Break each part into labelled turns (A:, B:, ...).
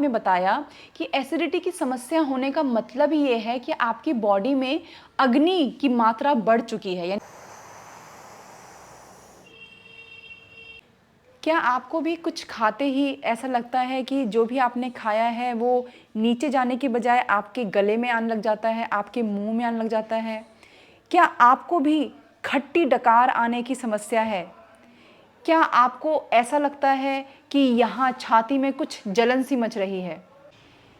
A: में बताया कि एसिडिटी की समस्या होने का मतलब ही ये है कि आपकी बॉडी में अग्नि की मात्रा बढ़ चुकी है। क्या आपको भी कुछ खाते ही ऐसा लगता है कि जो भी आपने खाया है वो नीचे जाने की बजाय आपके गले में आने लग जाता है, आपके मुंह में आने लग जाता है? क्या आपको भी खट्टी डकार आने की समस्या है? क्या आपको ऐसा लगता है कि यहाँ छाती में कुछ जलन सी मच रही है?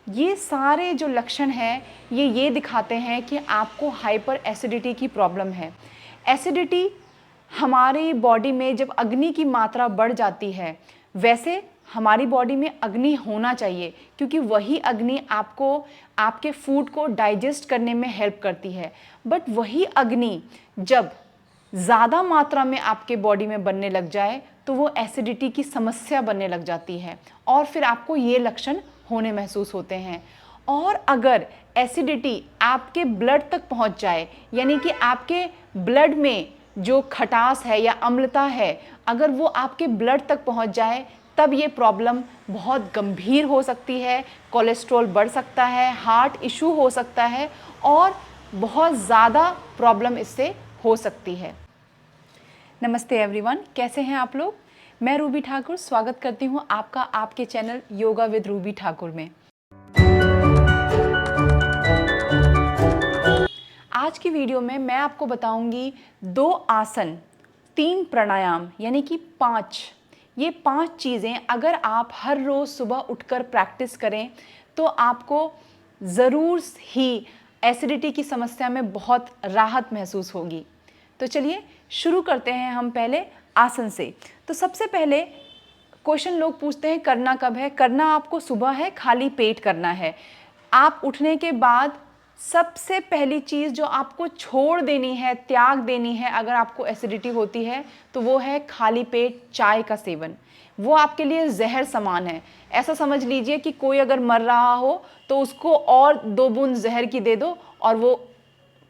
A: ये सारे जो लक्षण हैं ये दिखाते हैं कि आपको हाइपर एसिडिटी की प्रॉब्लम है। एसिडिटी हमारी बॉडी में जब अग्नि की मात्रा बढ़ जाती है, वैसे हमारी बॉडी में अग्नि होना चाहिए क्योंकि वही अग्नि आपको आपके फूड को डाइजेस्ट करने में हेल्प करती है। बट वही अग्नि जब ज़्यादा मात्रा में आपके बॉडी में बनने लग जाए तो वो एसिडिटी की समस्या बनने लग जाती है और फिर आपको ये लक्षण होने महसूस होते हैं। और अगर एसिडिटी आपके ब्लड तक पहुंच जाए, यानी कि आपके ब्लड में जो खटास है या अम्लता है, अगर वो आपके ब्लड तक पहुंच जाए तब ये प्रॉब्लम बहुत गंभीर हो सकती है। कोलेस्ट्रॉल बढ़ सकता है, हार्ट इशू हो सकता है और बहुत ज़्यादा प्रॉब्लम इससे हो सकती है। नमस्ते एवरीवन, कैसे हैं आप लोग? मैं रूबी ठाकुर स्वागत करती हूं आपका आपके channel yoga with Ruby Thakur में। आज की वीडियो में मैं आपको बताऊंगी 2 आसन, 3 प्राणायाम यानी कि 5। ये 5 चीज़ें अगर आप हर रोज़ सुबह उठकर प्रैक्टिस करें तो आपको ज़रूर ही एसिडिटी की समस्या में बहुत राहत महसूस होगी। तो चलिए शुरू करते हैं हम पहले आसन से। तो सबसे पहले क्वेश्चन लोग पूछते हैं करना कब है? करना आपको सुबह है, खाली पेट करना है। आप उठने के बाद सबसे पहली चीज़ जो आपको छोड़ देनी है, त्याग देनी है अगर आपको एसिडिटी होती है, तो वो है खाली पेट चाय का सेवन। वो आपके लिए जहर समान है। ऐसा समझ लीजिए कि कोई अगर मर रहा हो तो उसको और 2 बूंद जहर की दे दो और वो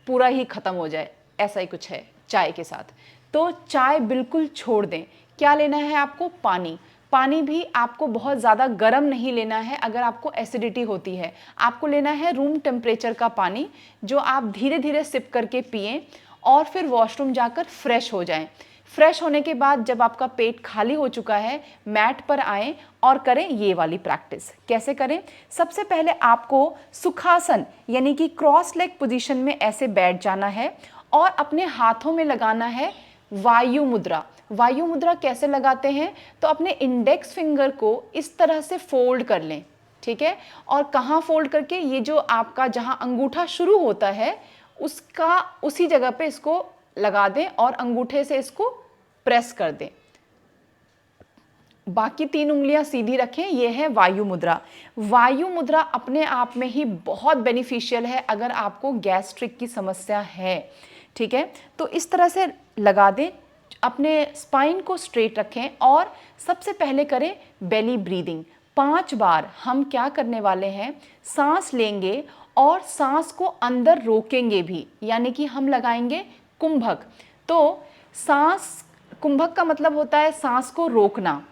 A: पूरा ही ख़त्म हो जाए, ऐसा ही कुछ है चाय के साथ। तो चाय बिल्कुल छोड़ दें। क्या लेना है आपको? पानी। पानी भी आपको बहुत ज़्यादा गर्म नहीं लेना है अगर आपको एसिडिटी होती है। आपको लेना है रूम टेम्परेचर का पानी जो आप धीरे धीरे सिप करके पिएं और फिर वॉशरूम जाकर फ्रेश हो जाएं। फ्रेश होने के बाद जब आपका पेट खाली हो चुका है, मैट पर आएं और करें ये वाली प्रैक्टिस। कैसे करें? सबसे पहले आपको सुखासन यानी कि क्रॉस लेग पोजीशन में ऐसे बैठ जाना है और अपने हाथों में लगाना है वायु मुद्रा। वायु मुद्रा कैसे लगाते हैं? तो अपने इंडेक्स फिंगर को इस तरह से फोल्ड कर लें, ठीक है? और कहाँ फोल्ड करके? ये जो आपका जहाँ अंगूठा शुरू होता है उसका उसी जगह पे इसको लगा दें और अंगूठे से इसको प्रेस कर दें। बाकी 3 उंगलियां सीधी रखें। ये है वायु मुद्रा। वायु मुद्रा अपने आप में ही बहुत बेनिफिशियल है अगर आपको गैस्ट्रिक की समस्या है, ठीक है? तो इस तरह से लगा दें, अपने स्पाइन को स्ट्रेट रखें और सबसे पहले करें बेली ब्रीदिंग। 5 बार हम क्या करने वाले हैं, सांस लेंगे और सांस को अंदर रोकेंगे भी, यानी कि हम लगाएंगे कुंभक। तो सांस, कुंभक का मतलब होता है सांस को रोकना,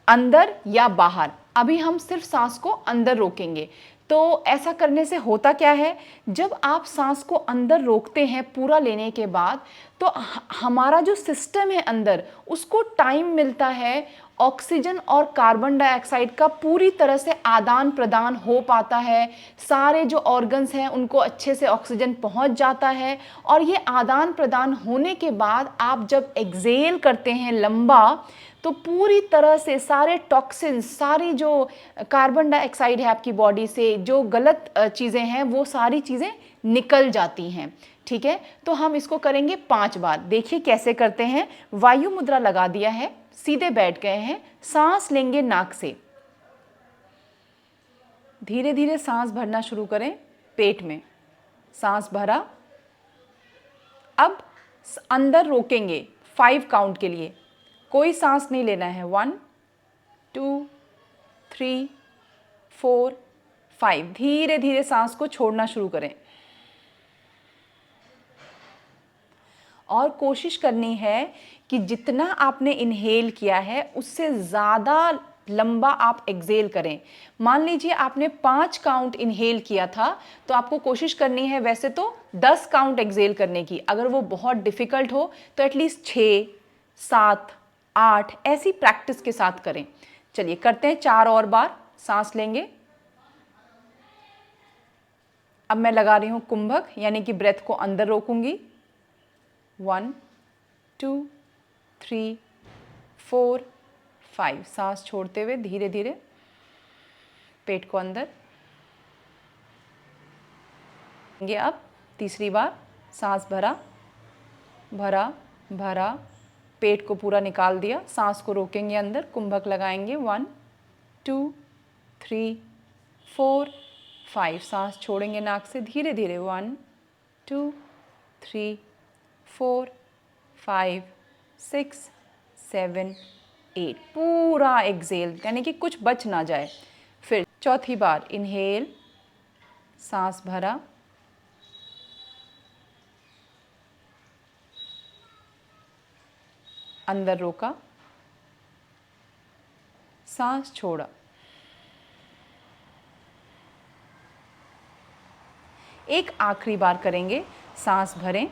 A: अंदर या बाहर। अभी हम सिर्फ सांस को अंदर रोकेंगे। तो ऐसा करने से होता क्या है, जब आप सांस को अंदर रोकते हैं पूरा लेने के बाद, तो हमारा जो सिस्टम है अंदर उसको टाइम मिलता है ऑक्सीजन और कार्बन डाइऑक्साइड का पूरी तरह से आदान प्रदान हो पाता है। सारे जो ऑर्गन्स हैं उनको अच्छे से ऑक्सीजन पहुंच जाता है और ये आदान प्रदान होने के बाद आप जब एक्सहेल करते हैं लंबा, तो पूरी तरह से सारे टॉक्सिन्स, सारी जो कार्बन डाइऑक्साइड है आपकी बॉडी से, जो गलत चीज़ें हैं वो सारी चीज़ें निकल जाती हैं, ठीक है? तो हम इसको करेंगे 5 बार। देखिए कैसे करते हैं। वायु मुद्रा लगा दिया है, सीधे बैठ गए हैं, सांस लेंगे नाक से, धीरे धीरे सांस भरना शुरू करें पेट में। सांस भरा, अब अंदर रोकेंगे 5 काउंट के लिए, कोई सांस नहीं लेना है। 1 2 3 4 5। धीरे धीरे सांस को छोड़ना शुरू करें और कोशिश करनी है कि जितना आपने इनहेल किया है उससे ज़्यादा लंबा आप एक्सेल करें। मान लीजिए आपने 5 काउंट इनहेल किया था तो आपको कोशिश करनी है वैसे तो 10 काउंट एक्सेल करने की। अगर वो बहुत डिफिकल्ट हो तो एटलीस्ट 6, 7, 8 ऐसी प्रैक्टिस के साथ करें। चलिए करते हैं 4 और बार। सांस लेंगे। अब मैं लगा रही हूं कुंभक यानी कि ब्रेथ को अंदर रोकूंगी। 1, 2, 3, 4, 5। सांस छोड़ते हुए धीरे धीरे पेट को अंदर। अब तीसरी बार सांस भरा भरा भरा, पेट को पूरा निकाल दिया। सांस को रोकेंगे अंदर, कुंभक लगाएंगे। 1, 2, 3, 4, 5। सांस छोड़ेंगे नाक से धीरे धीरे। 1, 2, 3, 4, 5, 6, 7, 8। पूरा एक्सेल यानी कि कुछ बच ना जाए। फिर चौथी बार इनहेल, सांस भरा अंदर रोका, सांस छोड़ा। एक आखिरी बार करेंगे। सांस भरें,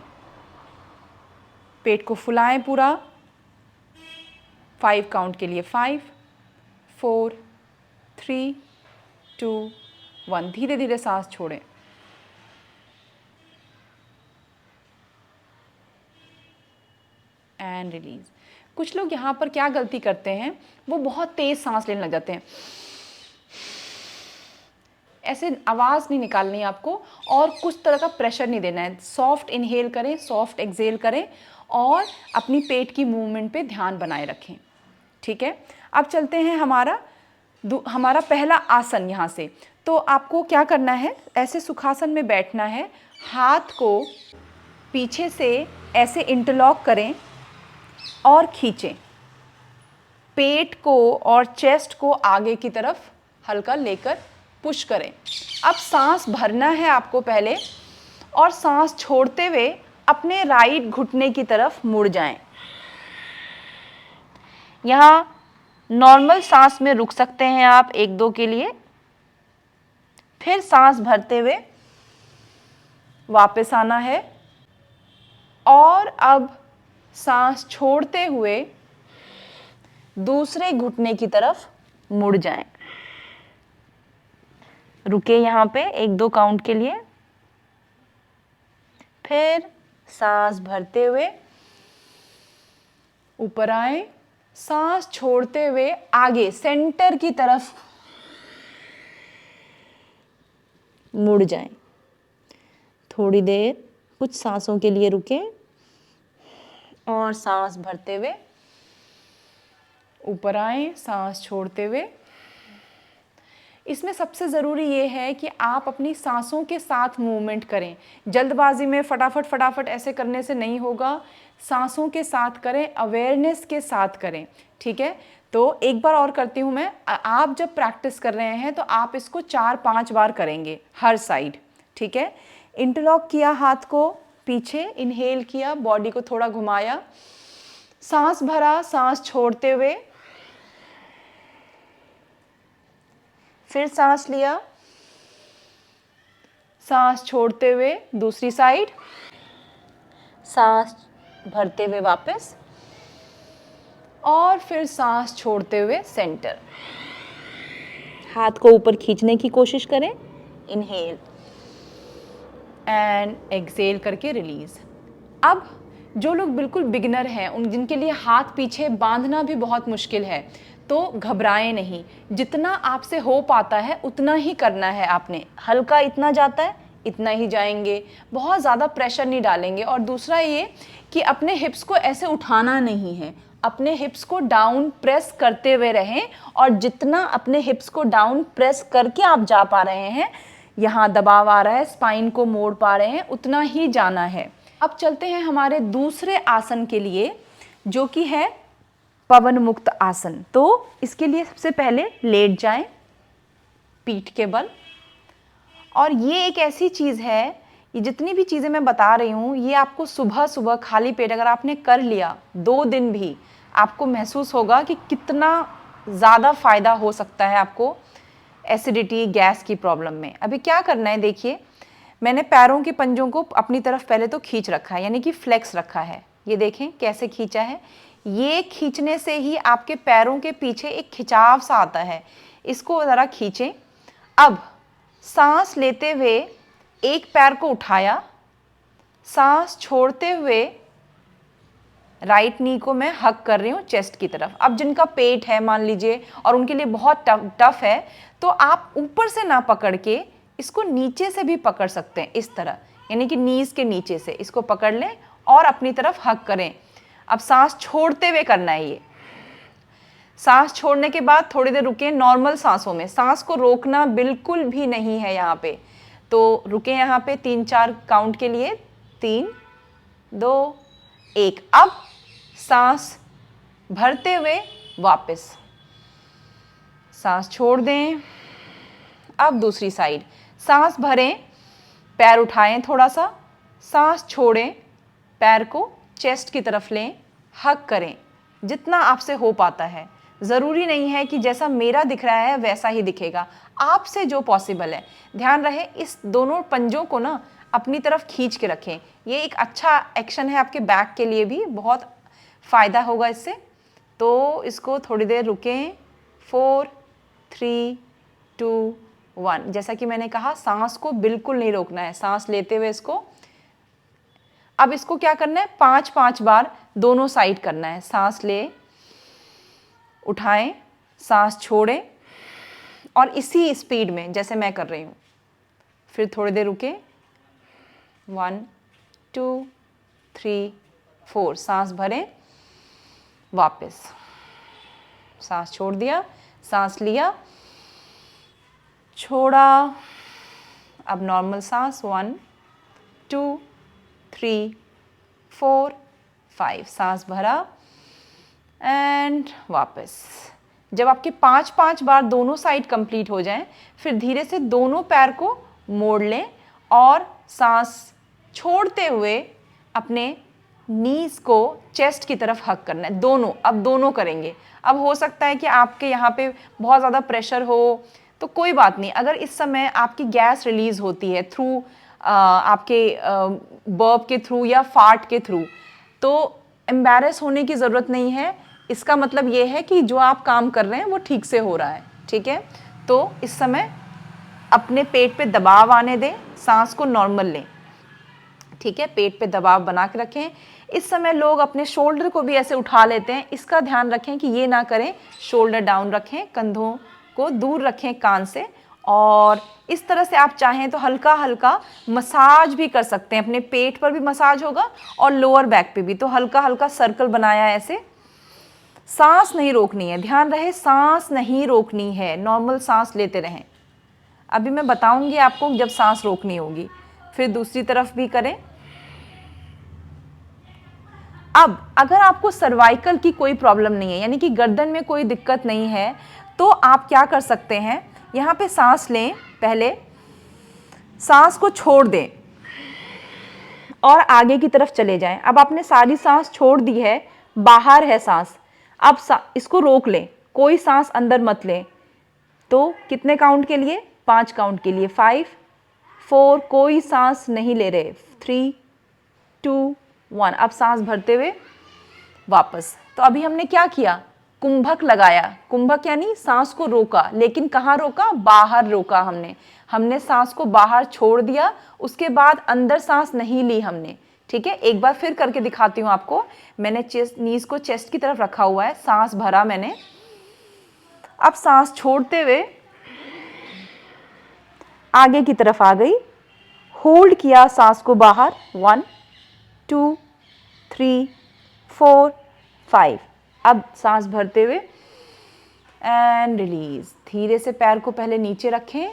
A: पेट को फुलाएं पूरा 5 काउंट के लिए। 5, 4, 3, 2, 1। धीरे धीरे सांस छोड़ें। And release. कुछ लोग यहाँ पर क्या गलती करते हैं, वो बहुत तेज सांस लेने लग जाते हैं। ऐसे आवाज़ नहीं निकालनी है आपको और कुछ तरह का प्रेशर नहीं देना है। सॉफ्ट इनहेल करें, सॉफ्ट एक्सेल करें और अपनी पेट की मूवमेंट पे ध्यान बनाए रखें। ठीक है, अब चलते हैं हमारा पहला आसन। यहाँ से तो आपको क्या करना है, ऐसे सुखासन में बैठना है। हाथ को पीछे से ऐसे इंटरलॉक करें और खींचें। पेट को और चेस्ट को आगे की तरफ हल्का लेकर पुश करें। अब सांस भरना है आपको पहले और सांस छोड़ते हुए अपने राइट घुटने की तरफ मुड़ जाएं। यहाँ नॉर्मल सांस में रुक सकते हैं आप 1-2 के लिए। फिर सांस भरते हुए वापस आना है और अब सांस छोड़ते हुए दूसरे घुटने की तरफ मुड़ जाएं। रुके यहाँ पे 1-2 काउंट के लिए। फिर सांस भरते हुए ऊपर आए, सांस छोड़ते हुए आगे सेंटर की तरफ मुड़ जाएं। थोड़ी देर कुछ सांसों के लिए रुकें और सांस भरते हुए ऊपर आए, सांस छोड़ते हुए। इसमें सबसे ज़रूरी ये है कि आप अपनी सांसों के साथ मूवमेंट करें। जल्दबाजी में फटाफट ऐसे करने से नहीं होगा। सांसों के साथ करें, अवेयरनेस के साथ करें। ठीक है, तो एक बार और करती हूँ मैं। आप जब प्रैक्टिस कर रहे हैं तो आप इसको 4-5 बार करेंगे हर साइड। ठीक है, इंटरलॉक किया हाथ को पीछे, इनहेल किया, बॉडी को थोड़ा घुमाया, सांस भरा, सांस छोड़ते हुए फिर सांस लिया, सांस छोड़ते हुए दूसरी साइड, सांस भरते हुए वापस और फिर सांस छोड़ते हुए सेंटर। हाथ को ऊपर खींचने की कोशिश करें। इनहेल एंड एक्सेल करके रिलीज। अब जो लोग बिल्कुल बिगिनर हैं, उन जिनके लिए हाथ पीछे बांधना भी बहुत मुश्किल है, तो घबराएं नहीं। जितना आपसे हो पाता है उतना ही करना है आपने। हल्का इतना जाता है इतना ही जाएंगे, बहुत ज़्यादा प्रेशर नहीं डालेंगे। और दूसरा ये कि अपने हिप्स को ऐसे उठाना नहीं है, अपने हिप्स को डाउन प्रेस करते हुए रहें। और जितना अपने हिप्स को डाउन प्रेस करके आप जा पा रहे हैं, यहाँ दबाव आ रहा है, स्पाइन को मोड़ पा रहे हैं, उतना ही जाना है। अब चलते हैं हमारे दूसरे आसन के लिए, जो कि है पवन मुक्त आसन। तो इसके लिए सबसे पहले लेट जाएं पीठ के बल। और ये एक ऐसी चीज़ है, ये जितनी भी चीज़ें मैं बता रही हूँ, ये आपको सुबह सुबह खाली पेट अगर आपने कर लिया 2 दिन भी, आपको महसूस होगा कि कितना ज़्यादा फायदा हो सकता है आपको एसिडिटी गैस की प्रॉब्लम में। अभी क्या करना है, देखिए मैंने पैरों के पंजों को अपनी तरफ पहले तो खींच रखा है, यानी कि फ्लेक्स रखा है। ये देखें कैसे खींचा है, ये खींचने से ही आपके पैरों के पीछे एक खिंचाव सा आता है, इसको ज़रा खींचें। अब सांस लेते हुए एक पैर को उठाया, सांस छोड़ते हुए राइट नी को मैं हक कर रही हूँ चेस्ट की तरफ। अब जिनका पेट है मान लीजिए और उनके लिए बहुत टफ है, तो आप ऊपर से ना पकड़ के इसको नीचे से भी पकड़ सकते हैं, इस तरह, यानी कि नीज के नीचे से इसको पकड़ लें और अपनी तरफ हक करें। अब सांस छोड़ते हुए करना है ये। सांस छोड़ने के बाद थोड़ी देर रुकें नॉर्मल सांसों में, सांस को रोकना बिल्कुल भी नहीं है यहाँ पे। तो रुकें यहाँ पे 3-4 काउंट के लिए, 3, 2, 1। अब सांस भरते हुए वापस सांस छोड़ दें। अब दूसरी साइड सांस भरें, पैर उठाएं थोड़ा सा, सांस छोड़ें, पैर को चेस्ट की तरफ लें, हक करें जितना आपसे हो पाता है। ज़रूरी नहीं है कि जैसा मेरा दिख रहा है वैसा ही दिखेगा, आपसे जो पॉसिबल है। ध्यान रहे इस दोनों पंजों को ना अपनी तरफ खींच के रखें। ये एक अच्छा एक्शन है आपके बैक के लिए भी, बहुत फ़ायदा होगा इससे। तो इसको थोड़ी देर रुकें, 4, 3, 2, 1। जैसा कि मैंने कहा सांस को बिल्कुल नहीं रोकना है, सांस लेते हुए इसको। अब इसको क्या करना है, 5-5 बार दोनों साइड करना है। सांस ले, उठाएं, सांस छोड़ें और इसी स्पीड में जैसे मैं कर रही हूँ। फिर थोड़ी देर रुके, 1, 2, 3, 4, सांस भरें, वापस सांस छोड़ दिया, सांस लिया, छोड़ा। अब नॉर्मल सांस, 1, 2, 3, 4, 5, सांस भरा एंड वापस। जब आपके 5-5 बार दोनों साइड कंप्लीट हो जाएं, फिर धीरे से दोनों पैर को मोड़ लें और सांस छोड़ते हुए अपने नीज को चेस्ट की तरफ हक करना है। दोनों, अब दोनों करेंगे। अब हो सकता है कि आपके यहाँ पे बहुत ज़्यादा प्रेशर हो, तो कोई बात नहीं। अगर इस समय आपकी गैस रिलीज होती है थ्रू आपके बर्प के थ्रू या फार्ट के थ्रू, तो एम्बैरेस होने की ज़रूरत नहीं है। इसका मतलब ये है कि जो आप काम कर रहे हैं वो ठीक से हो रहा है, ठीक है। तो इस समय अपने पेट पे दबाव आने दें, सांस को नॉर्मल लें, ठीक है। पेट पे दबाव बना के रखें। इस समय लोग अपने शोल्डर को भी ऐसे उठा लेते हैं, इसका ध्यान रखें कि ये ना करें। शोल्डर डाउन रखें, कंधों को दूर रखें कान से, और इस तरह से आप चाहें तो हल्का हल्का मसाज भी कर सकते हैं। अपने पेट पर भी मसाज होगा और लोअर बैक पे भी। तो हल्का हल्का सर्कल बनाया ऐसे। सांस नहीं रोकनी है, ध्यान रहे सांस नहीं रोकनी है, नॉर्मल सांस लेते रहें। अभी मैं बताऊंगी आपको जब सांस रोकनी होगी। फिर दूसरी तरफ भी करें। अब अगर आपको सर्वाइकल की कोई प्रॉब्लम नहीं है, यानी कि गर्दन में कोई दिक्कत नहीं है, तो आप क्या कर सकते हैं, यहाँ पे सांस लें, पहले सांस को छोड़ दें और आगे की तरफ चले जाएं। अब आपने सारी सांस छोड़ दी है, बाहर है सांस। अब इसको रोक लें, कोई सांस अंदर मत लें। तो कितने काउंट के लिए, 5 काउंट के लिए, 5, 4, कोई सांस नहीं ले रहे, 3, 2, 1। अब सांस भरते हुए वापस। तो अभी हमने क्या किया, कुंभक लगाया। कुंभक यानी सांस को रोका, लेकिन कहाँ रोका, बाहर रोका। हमने सांस को बाहर छोड़ दिया, उसके बाद अंदर सांस नहीं ली हमने, ठीक है। एक बार फिर करके दिखाती हूँ आपको। मैंने नीज को चेस्ट की तरफ रखा हुआ है, सांस भरा मैंने। अब सांस छोड़ते हुए आगे की तरफ आ गई, होल्ड किया सांस को बाहर, 1, 2, 3, 4, 5। अब सांस भरते हुए एंड रिलीज। धीरे से पैर को पहले नीचे रखें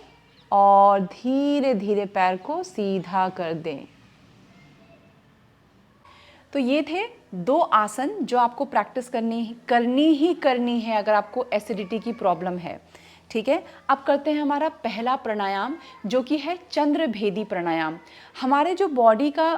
A: और धीरे धीरे पैर को सीधा कर दें। तो ये थे 2 आसन जो आपको प्रैक्टिस करनी है अगर आपको एसिडिटी की प्रॉब्लम है, ठीक है। अब करते हैं हमारा पहला प्राणायाम, जो कि है चंद्र भेदी प्राणायाम। हमारे जो बॉडी का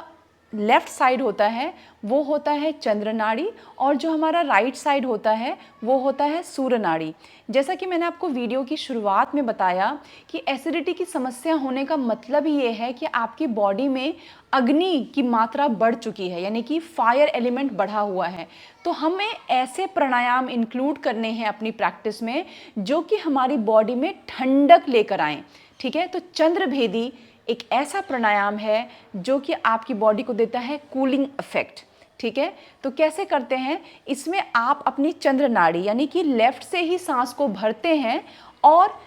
A: लेफ्ट साइड होता है वो होता है चंद्र नाड़ी, और जो हमारा राइट साइड होता है वो होता है सूर्य नाड़ी। जैसा कि मैंने आपको वीडियो की शुरुआत में बताया कि एसिडिटी की समस्या होने का मतलब ही ये है कि आपकी बॉडी में अग्नि की मात्रा बढ़ चुकी है, यानी कि फायर एलिमेंट बढ़ा हुआ है। तो हमें ऐसे प्राणायाम इंक्लूड करने हैं अपनी प्रैक्टिस में जो कि हमारी बॉडी में ठंडक लेकर आएँ। ठीक है, तो चंद्रभेदी एक ऐसा प्राणायाम है जो कि आपकी बॉडी को देता है कूलिंग इफेक्ट। ठीक है, तो कैसे करते हैं, इसमें आप अपनी चंद्र नाड़ी यानी कि लेफ्ट से ही सांस को भरते हैं और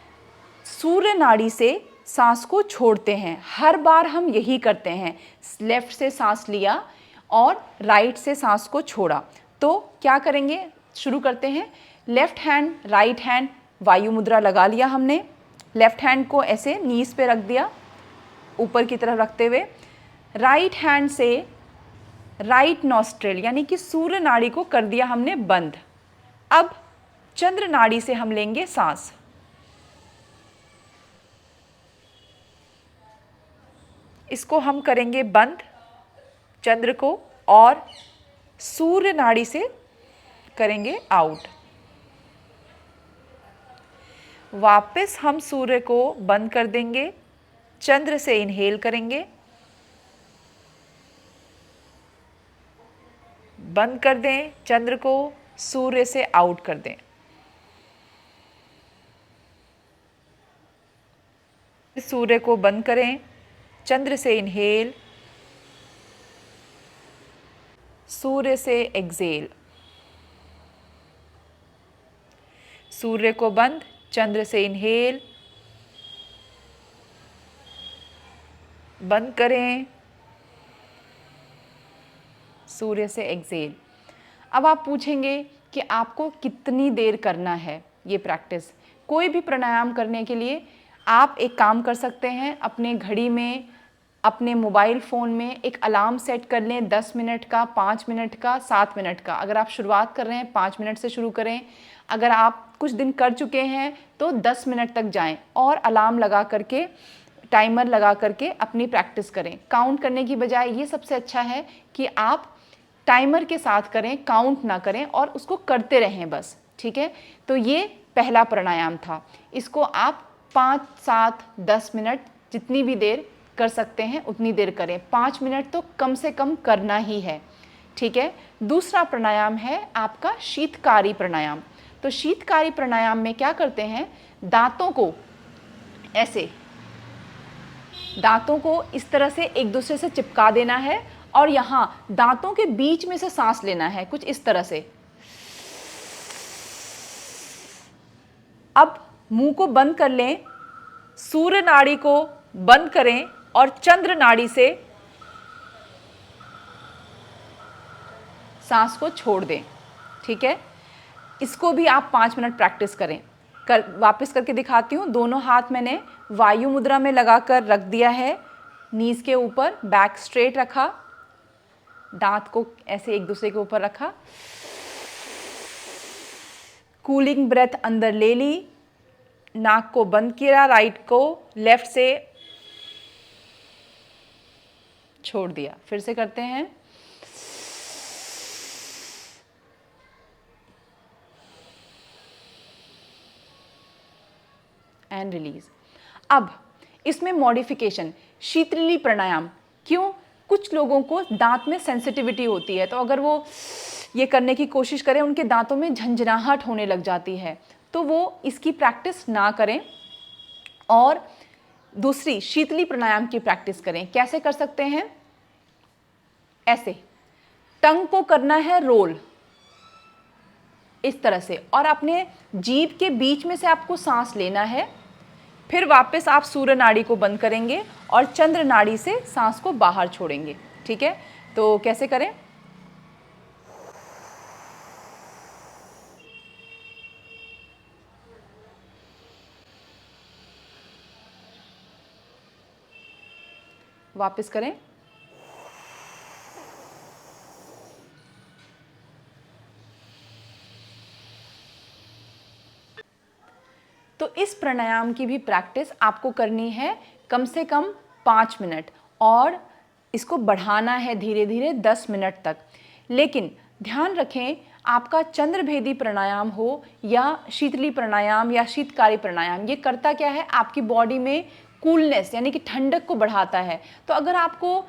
A: सूर्य नाड़ी से सांस को छोड़ते हैं। हर बार हम यही करते हैं, लेफ्ट से सांस लिया और राइट से सांस को छोड़ा। तो क्या करेंगे, शुरू करते हैं। लेफ्ट हैंड राइट हैंड वायु मुद्रा लगा लिया हमने, लेफ्ट हैंड को ऐसे नीज पे रख दिया ऊपर की तरफ रखते हुए, राइट हैंड से राइट नॉस्ट्रिल यानी कि सूर्य नाड़ी को कर दिया हमने बंद। अब चंद्र नाड़ी से हम लेंगे सांस। इसको हम करेंगे बंद चंद्र को, और सूर्य नाड़ी से करेंगे आउट। वापस हम सूर्य को बंद कर देंगे, चंद्र से इनहेल करेंगे, बंद कर दें चंद्र को, सूर्य से आउट कर दें। सूर्य को बंद करें, चंद्र से इनहेल, सूर्य से एक्सेल। सूर्य को बंद, चंद्र से इनहेल, बंद करें, सूर्य से एक्सेल। अब आप पूछेंगे कि आपको कितनी देर करना है ये प्रैक्टिस। कोई भी प्राणायाम करने के लिए आप एक काम कर सकते हैं, अपने घड़ी में, अपने मोबाइल फ़ोन में एक अलार्म सेट कर लें, 10 मिनट का, 5 मिनट का, 7 मिनट का। अगर आप शुरुआत कर रहे हैं 5 मिनट से शुरू करें, अगर आप कुछ दिन कर चुके हैं तो 10 मिनट तक जाएं और अलार्म लगा करके, टाइमर लगा करके अपनी प्रैक्टिस करें। काउंट करने की बजाय ये सबसे अच्छा है कि आप टाइमर के साथ करें, काउंट ना करें और उसको करते रहें बस। ठीक है, तो ये पहला प्राणायाम था। इसको आप 5, 7, 10 मिनट जितनी भी देर कर सकते हैं उतनी देर करें। 5 मिनट तो कम से कम करना ही है। ठीक है, दूसरा प्राणायाम है आपका शीतकारी प्राणायाम। तो शीतकारी प्राणायाम में क्या करते हैं, दांतों को ऐसे, दांतों को इस तरह से एक दूसरे से चिपका देना है और यहाँ दांतों के बीच में से सांस लेना है, कुछ इस तरह से। अब मुंह को बंद कर लें, सूर्य नाड़ी को बंद करें और चंद्र नाड़ी से सांस को छोड़ दें। ठीक है, इसको भी आप 5 मिनट प्रैक्टिस करें। वापस करके दिखाती हूँ। दोनों हाथ मैंने वायु मुद्रा में लगाकर रख दिया है, नीज के ऊपर, बैक स्ट्रेट रखा, दांत को ऐसे एक दूसरे के ऊपर रखा, कूलिंग ब्रेथ अंदर ले ली, नाक को बंद किया, राइट को लेफ्ट से छोड़ दिया। फिर से करते हैं। And release. अब इसमें मॉडिफिकेशन, शीतली प्राणायाम। क्यों, कुछ लोगों को दांत में सेंसिटिविटी होती है, तो अगर वो ये करने की कोशिश करें उनके दांतों में झंझनाहट होने लग जाती है, तो वो इसकी प्रैक्टिस ना करें और दूसरी शीतली प्राणायाम की प्रैक्टिस करें। कैसे कर सकते हैं, ऐसे टंग को करना है रोल इस तरह से, और अपने जीभ के बीच में से आपको सांस लेना है। फिर वापस आप सूर्य नाड़ी को बंद करेंगे और चंद्र नाड़ी से सांस को बाहर छोड़ेंगे। ठीक है, तो कैसे करें, वापस करें। तो इस प्राणायाम की भी प्रैक्टिस आपको करनी है कम से कम 5 मिनट, और इसको बढ़ाना है धीरे धीरे 10 मिनट तक। लेकिन ध्यान रखें, आपका चंद्रभेदी प्राणायाम हो या शीतली प्राणायाम या शीतकारी प्राणायाम, ये करता क्या है, आपकी बॉडी में कूलनेस यानी कि ठंडक को बढ़ाता है। तो अगर आपको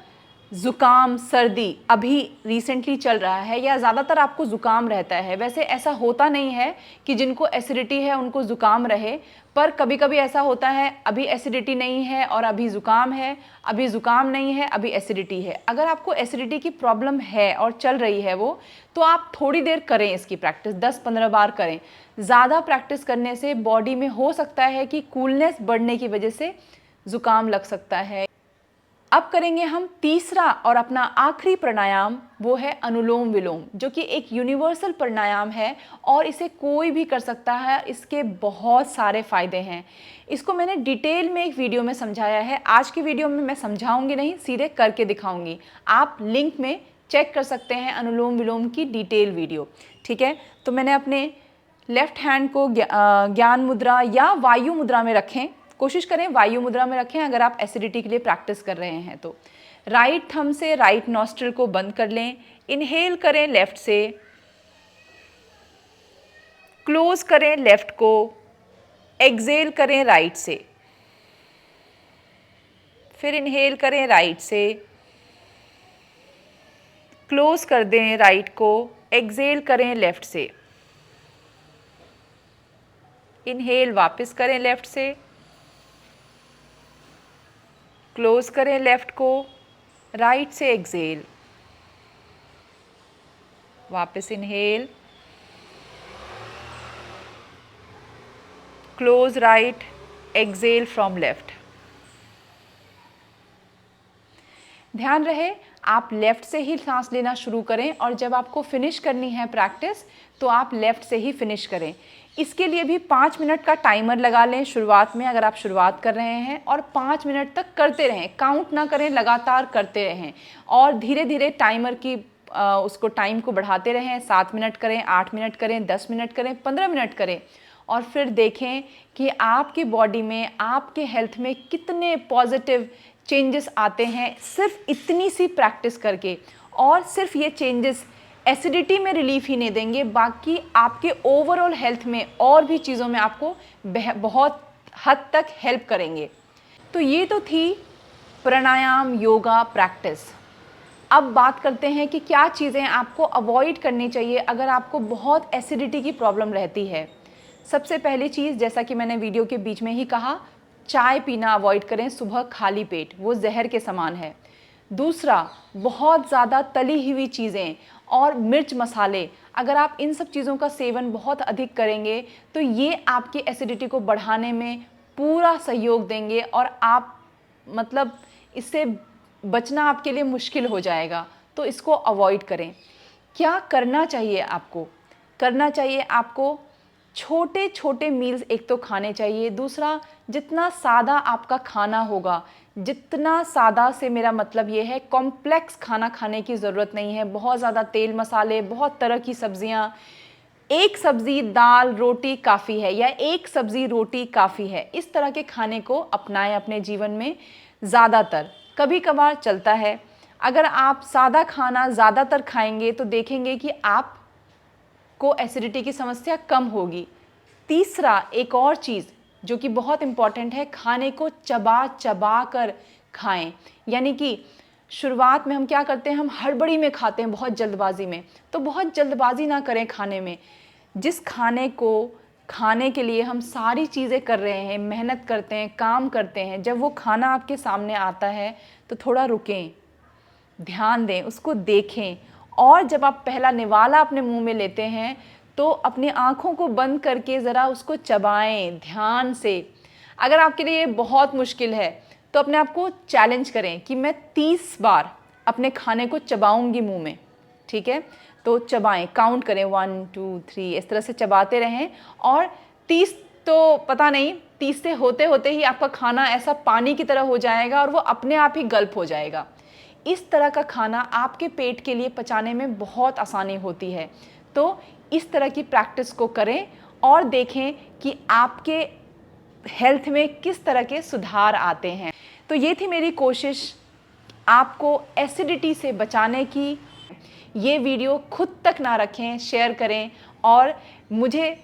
A: ज़ुकाम सर्दी अभी रिसेंटली चल रहा है या ज़्यादातर आपको ज़ुकाम रहता है, वैसे ऐसा होता नहीं है कि जिनको एसिडिटी है उनको ज़ुकाम रहे, पर कभी कभी ऐसा होता है अभी एसिडिटी नहीं है और अभी ज़ुकाम है, अभी ज़ुकाम नहीं है अभी एसिडिटी है। अगर आपको एसिडिटी की प्रॉब्लम है और चल रही है वो, तो आप थोड़ी देर करें इसकी प्रैक्टिस, 10-15 बार करें। ज़्यादा प्रैक्टिस करने से बॉडी में हो सकता है कि कूलनेस बढ़ने की वजह से ज़ुकाम लग सकता है। अब करेंगे हम तीसरा और अपना आखिरी प्राणायाम, वो है अनुलोम विलोम, जो कि एक यूनिवर्सल प्राणायाम है और इसे कोई भी कर सकता है। इसके बहुत सारे फ़ायदे हैं। इसको मैंने डिटेल में एक वीडियो में समझाया है। आज की वीडियो में मैं समझाऊंगी नहीं, सीधे करके दिखाऊंगी। आप लिंक में चेक कर सकते हैं अनुलोम विलोम की डिटेल वीडियो। ठीक है, तो मैंने अपने लेफ्ट हैंड को ज्ञान मुद्रा या वायु मुद्रा में रखें। कोशिश करें वायु मुद्रा में रखें अगर आप एसिडिटी के लिए प्रैक्टिस कर रहे हैं तो। राइट थंब से राइट नॉस्ट्रिल को बंद कर लें। इनहेल करें लेफ्ट से, क्लोज करें लेफ्ट को, एक्सेल करें राइट से, फिर इनहेल करें राइट से, क्लोज कर दें राइट को, एक्सेल करें लेफ्ट से, इनहेल वापस करें लेफ्ट से, क्लोज करें लेफ्ट को, राइट से एक्सेल, वापस inhale, close right, exhale from left. ध्यान रहे आप लेफ्ट से ही सांस लेना शुरू करें और जब आपको फिनिश करनी है प्रैक्टिस तो आप लेफ्ट से ही फिनिश करें। इसके लिए भी 5 मिनट का टाइमर लगा लें शुरुआत में, अगर आप शुरुआत कर रहे हैं, और 5 मिनट तक करते रहें, काउंट ना करें, लगातार करते रहें और धीरे धीरे टाइमर की उसको टाइम को बढ़ाते रहें। 7 मिनट करें, 8 मिनट करें, 10 मिनट करें, 15 मिनट करें और फिर देखें कि आपकी बॉडी में, आपके हेल्थ में कितने पॉजिटिव चेंजेस आते हैं सिर्फ इतनी सी प्रैक्टिस करके। और सिर्फ ये चेंजेस एसिडिटी में रिलीफ ही नहीं देंगे, बाकी आपके ओवरऑल हेल्थ में और भी चीज़ों में आपको बहुत हद तक हेल्प करेंगे। तो ये तो थी प्राणायाम योगा प्रैक्टिस। अब बात करते हैं कि क्या चीज़ें आपको अवॉइड करनी चाहिए अगर आपको बहुत एसिडिटी की प्रॉब्लम रहती है। सबसे पहली चीज़, जैसा कि मैंने वीडियो के बीच में ही कहा, चाय पीना अवॉइड करें सुबह खाली पेट, वो जहर के समान है। दूसरा, बहुत ज़्यादा तली हुई चीज़ें और मिर्च मसाले, अगर आप इन सब चीज़ों का सेवन बहुत अधिक करेंगे तो ये आपकी एसिडिटी को बढ़ाने में पूरा सहयोग देंगे और आप मतलब इससे बचना आपके लिए मुश्किल हो जाएगा। तो इसको अवॉइड करें। क्या करना चाहिए आपको? करना चाहिए आपको छोटे छोटे मील्स एक तो खाने चाहिए। दूसरा, जितना सादा आपका खाना होगा, जितना सादा से मेरा मतलब ये है कॉम्प्लेक्स खाना खाने की ज़रूरत नहीं है, बहुत ज़्यादा तेल मसाले, बहुत तरह की सब्जियाँ, एक सब्ज़ी दाल रोटी काफ़ी है या एक सब्ज़ी रोटी काफ़ी है, इस तरह के खाने को अपनाएं अपने जीवन में। ज़्यादातर, कभी कभार चलता है। अगर आप सादा खाना ज़्यादातर खाएंगे तो देखेंगे कि आप को एसिडिटी की समस्या कम होगी। तीसरा, एक और चीज़ जो कि बहुत इम्पॉर्टेंट है, खाने को चबा चबा कर खाएं। यानी कि शुरुआत में हम क्या करते हैं, हम हड़बड़ी में खाते हैं, बहुत जल्दबाजी में। तो बहुत जल्दबाजी ना करें खाने में। जिस खाने को खाने के लिए हम सारी चीज़ें कर रहे हैं, मेहनत करते हैं, काम करते हैं, जब वो खाना आपके सामने आता है तो थोड़ा रुकें, ध्यान दें, उसको देखें। और जब आप पहला निवाला अपने मुंह में लेते हैं तो अपनी आँखों को बंद करके ज़रा उसको चबाएं ध्यान से। अगर आपके लिए ये बहुत मुश्किल है तो अपने आप को चैलेंज करें कि मैं 30 बार अपने खाने को चबाऊंगी मुंह में। ठीक है, तो चबाएं, काउंट करें 1 2 3, इस तरह से चबाते रहें। और 30 तो पता नहीं, 30 से होते होते ही आपका खाना ऐसा पानी की तरह हो जाएगा और वो अपने आप ही गल्प हो जाएगा। इस तरह का खाना आपके पेट के लिए पचाने में बहुत आसानी होती है। तो इस तरह की प्रैक्टिस को करें और देखें कि आपके हेल्थ में किस तरह के सुधार आते हैं। तो ये थी मेरी कोशिश आपको एसिडिटी से बचाने की। ये वीडियो खुद तक ना रखें, शेयर करें और मुझे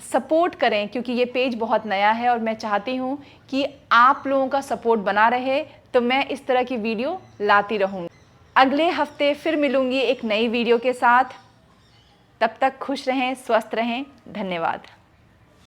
A: सपोर्ट करें, क्योंकि ये पेज बहुत नया है और मैं चाहती हूँ कि आप लोगों का सपोर्ट बना रहे, तो मैं इस तरह की वीडियो लाती रहूँगी। अगले हफ्ते फिर मिलूँगी एक नई वीडियो के साथ। तब तक खुश रहें, स्वस्थ रहें। धन्यवाद।